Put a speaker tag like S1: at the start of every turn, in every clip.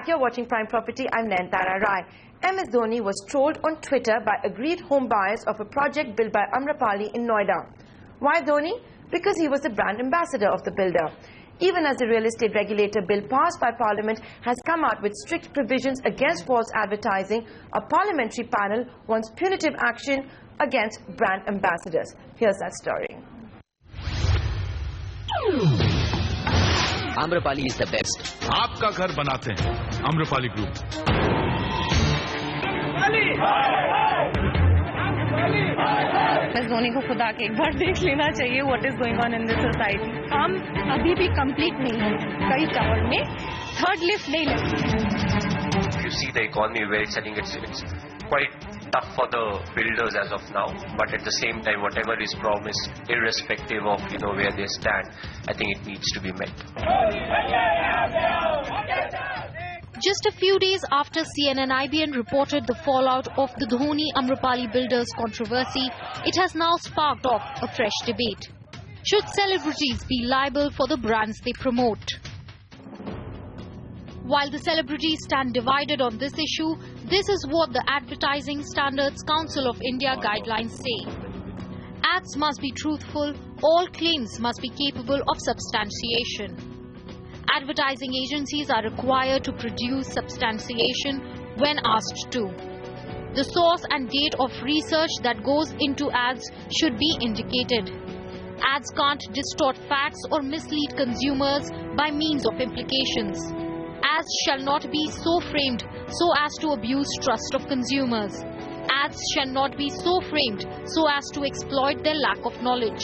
S1: you're watching Prime Property. I'm Nayanthara Rai. MS Dhoni was trolled on Twitter by aggrieved home buyers of a project built by Amrapali in Noida. Why Dhoni? Because he was the brand ambassador of the builder. Even as the real estate regulator bill passed by Parliament has come out with strict provisions against false advertising, a parliamentary panel wants punitive action against brand ambassadors. Here's that story.
S2: Amrapali is the best.
S3: आपका घर बनाते हैं Amrapali Group.
S4: बस धोनी को खुदा के एक बार देख लेना चाहिए what is going on in this society. हम अभी भी complete नहीं हैं. कई टावर में third lift नहीं लगी.
S5: You see the economy where it's selling, it's quite tough for the builders as of now. But at the same time, whatever is promised, irrespective of where they stand, I think it needs to be met.
S6: Just a few days after CNN-IBN reported the fallout of the Dhoni-Amrapali builders controversy, it has now sparked off a fresh debate. Should celebrities be liable for the brands they promote? While the celebrities stand divided on this issue, this is what the Advertising Standards Council of India guidelines say. Ads must be truthful, all claims must be capable of substantiation. Advertising agencies are required to produce substantiation when asked to. The source and date of research that goes into ads should be indicated. Ads can't distort facts or mislead consumers by means of implications. Ads shall not be so framed so as to abuse trust of consumers. Ads shall not be so framed so as to exploit their lack of knowledge.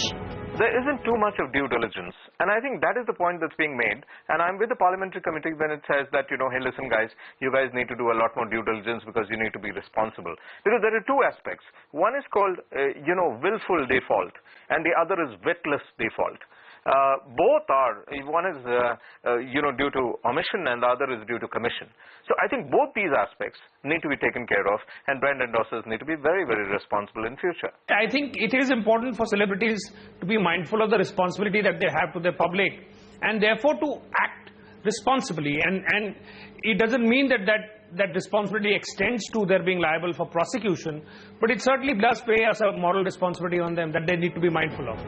S7: There isn't too much of due diligence, and I think that is the point that's being made. And I'm with the parliamentary committee when it says that, hey, listen guys, you guys need to do a lot more due diligence because you need to be responsible. Because there are two aspects. One is called, willful default, and the other is witless default. Both are, one is, due to omission and the other is due to commission. So I think both these aspects need to be taken care of, and brand endorsers need to be very, very responsible in future.
S8: I think it is important for celebrities to be mindful of the responsibility that they have to the public, and therefore to act responsibly. And it doesn't mean that responsibility extends to their being liable for prosecution, but it certainly does pay us a moral responsibility on them that they need to be mindful of.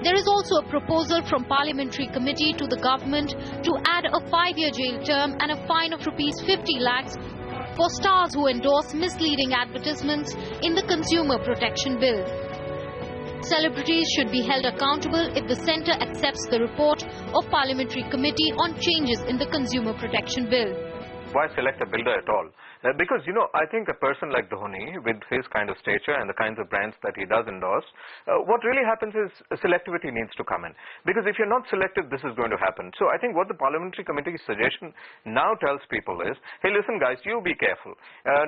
S6: There is also a proposal from Parliamentary Committee to the government to add a 5-year jail term and a fine of Rs 50 lakhs for stars who endorse misleading advertisements in the Consumer Protection Bill. Celebrities should be held accountable if the centre accepts the report of Parliamentary Committee on changes in the Consumer Protection Bill.
S7: Why select a builder at all? Because, I think a person like Dhoni, with his kind of stature and the kinds of brands that he does endorse, what really happens is selectivity needs to come in. Because if you're not selective, this is going to happen. So I think what the parliamentary committee's suggestion now tells people is, hey, listen guys, you be careful.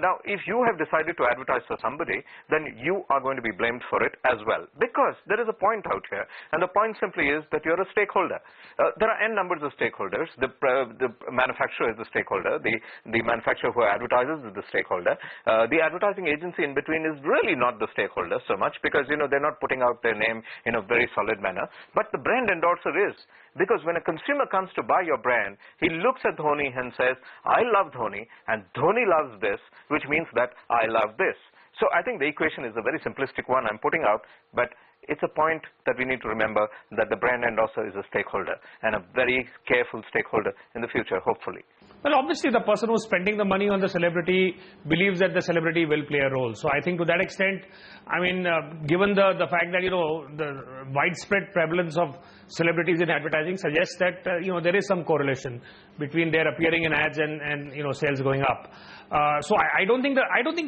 S7: Now, if you have decided to advertise for somebody, then you are going to be blamed for it as well. Because there is a point out here, and the point simply is that you're a stakeholder. There are n numbers of stakeholders. The manufacturer is the stakeholder. The manufacturer who advertises is the stakeholder. The advertising agency in between is really not the stakeholder so much because, they're not putting out their name in a very solid manner. But the brand endorser is. Because when a consumer comes to buy your brand, he looks at Dhoni and says, I love Dhoni and Dhoni loves this, which means that I love this. So I think the equation is a very simplistic one I'm putting out, but it's a point that we need to remember that the brand endorser is a stakeholder and a very careful stakeholder in the future, hopefully.
S8: Well, obviously the person who's spending the money on the celebrity believes that the celebrity will play a role. So I think to that extent, given the fact that, the widespread prevalence of celebrities in advertising suggests that, there is some correlation between their appearing in ads and sales going up. So I don't think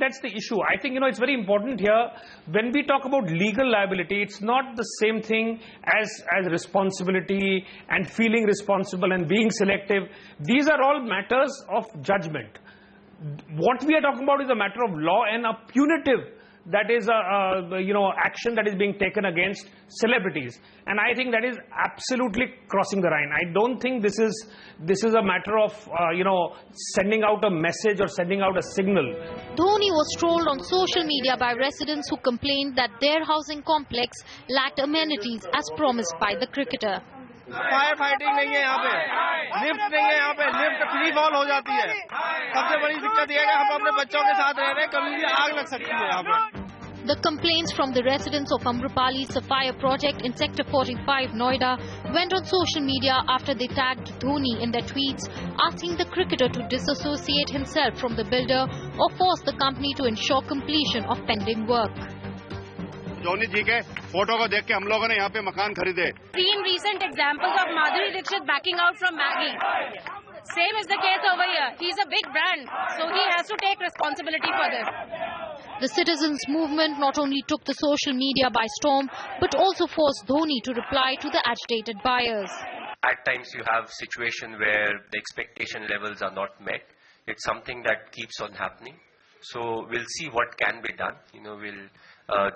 S8: that's the issue. I think, it's very important here when we talk about legal liability, it's not the same thing as responsibility and feeling responsible and being selective. These are all matters of judgment. What we are talking about is a matter of law and a punitive, that is action that is being taken against celebrities, and I think that is absolutely crossing the line. I don't think this is a matter of sending out a message or sending out a signal.
S6: Dhoni was trolled on social media by residents who complained that their housing complex lacked amenities as promised by the cricketer.
S2: Fire fighting नहीं है यहाँ पे, lift नहीं है यहाँ पे, lift free fall हो जाती है। सबसे बड़ी दिक्कत यह है कि हम अपने बच्चों के साथ रह रहे हैं, कभी भी आग लग सकती है यहाँ पे।
S6: The complaints from the residents of Amrapali's Sapphire project in Sector 45, Noida, went on social media after they tagged Dhoni in their tweets, asking the cricketer to disassociate himself from the builder or force the company to ensure completion of pending work.
S9: Dhoni जी के photo को देख के हम लोगों ने यहाँ पे मकान खरीदे।
S4: Seen recent examples of Madhuri Dixit backing out from Maggie. Same is the case over here. He's a big brand, so he has to take responsibility for this.
S6: The citizens' movement not only took the social media by storm, but also forced Dhoni to reply to the agitated buyers.
S5: At times you have situation where the expectation levels are not met. It's something that keeps on happening. So we'll see what can be done. We'll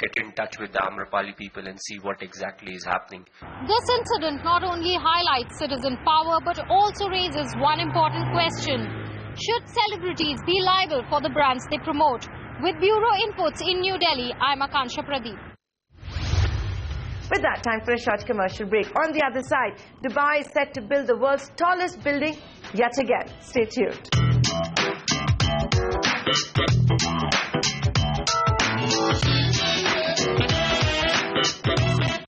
S5: get in touch with the Amrapali people and see what exactly is happening.
S6: This incident not only highlights citizen power, but also raises one important question. Should celebrities be liable for the brands they promote? With Bureau Inputs in New Delhi, I'm Akansha Pradeep.
S1: With that, time for a short commercial break. On the other side, Dubai is set to build the world's tallest building yet again. Stay tuned.